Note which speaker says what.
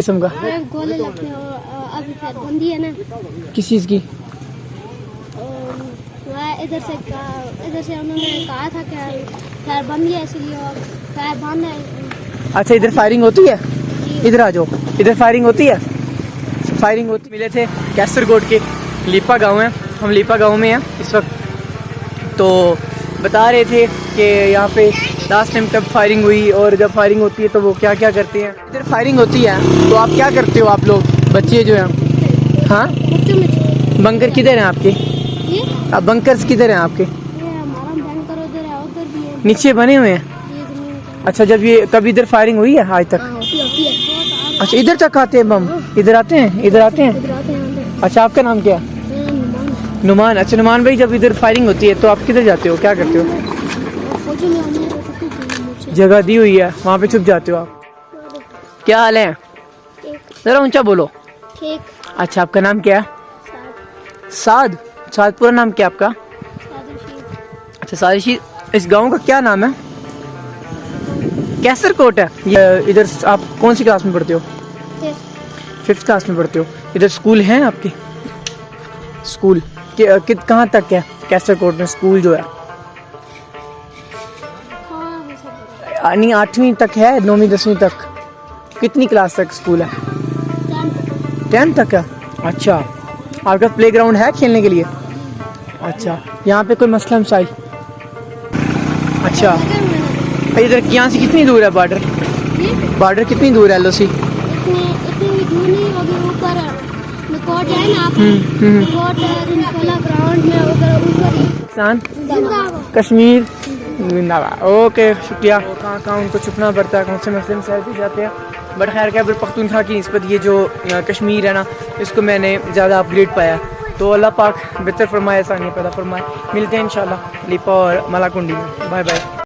Speaker 1: किस्म का
Speaker 2: गोले लगने और अभी शायद बंदी है ना।
Speaker 1: किस चीज़ की?
Speaker 2: वह इधर से उन्होंने कहा था कि शायद बंद है इसलिए शायद बंद है।
Speaker 1: अच्छा, इधर फायरिंग होती है? इधर आ जाओ, इधर फायरिंग होती है। फायरिंग होती। मिले थे कैसरकोट के लीपा गांव है, हम लीपा गांव में हैं इस वक्त। तो बता रहे थे कि यहाँ पे लास्ट टाइम कब फायरिंग हुई और जब फायरिंग होती है तो वो क्या क्या करते हैं। इधर फायरिंग होती है तो आप क्या करते हो आप लोग बच्चे जो हैं? हाँ, बंकर किधर हैं आपके? अब बंकर्स किधर हैं आपके?
Speaker 2: हमारा बंकर उधर है, उधर भी है।
Speaker 1: नीचे बने हुए हैं।
Speaker 2: ये जमीन
Speaker 1: अच्छा, जब ये कभी इधर फायरिंग हुई है आज तक?
Speaker 2: होती है।
Speaker 1: अच्छा, इधर तक आते हैं बम? इधर आते हैं, इधर आते हैं।
Speaker 2: इधर आते हैं अंदर।
Speaker 1: अच्छा, आपका नाम क्या है? नुमान। अच्छा नुमान भाई, जब इधर फायरिंग होती है तो आप किधर जाते हो, क्या करते हो?
Speaker 2: फौजी में हमने
Speaker 1: जगह दी हुई है, वहाँ पे छुप जाते हो आप। क्या हाल है? जरा ऊंचा बोलो।
Speaker 2: ठीक।
Speaker 1: अच्छा, आपका नाम क्या है? साद। साद पूरा नाम क्या है आपका? अच्छा, सादिशी। इस गांव का क्या नाम है? कैसरकोट है ये। इधर आप कौन सी क्लास में पढ़ते हो? 5th क्लास में पढ़ते हो। इधर स्कूल हैं आपके? स्कूल कहाँ तक है कैसरकोट में स्कूल जो है? नहीं, 8वीं तक है, 9वीं 10वीं तक? कितनी क्लास तक स्कूल है? 10 तक है। अच्छा, आपका प्लेग्राउंड है खेलने के लिए? अच्छा, यहाँ पे कोई मसला मसाइल? अच्छा, इधर यहाँ से कितनी दूर है बॉर्डर? बॉर्डर कितनी दूर है LOC?
Speaker 2: इतनी दूर नहीं होगी। ऊपर कोर्ट है ना, कोर्ट ग्राउंड में उधर ऊपर
Speaker 1: कश्मीर जिंदाबाद। ओके, शुक्रिया। कहाँ कहाँ उनको छुपना पड़ता है, कौन से मसले मसाइल भी जाते हैं। बट खैर क्या, पख्तूनख्वा की निस्बत ये जो कश्मीर है ना, इसको मैंने ज़्यादा अपग्रेड पाया। तो अल्लाह पाक बेहतर फरमाए, आसानी पैदा फरमाए। मिलते हैं इंशाल्लाह लीपा और मलाकुंडी में। Bye bye.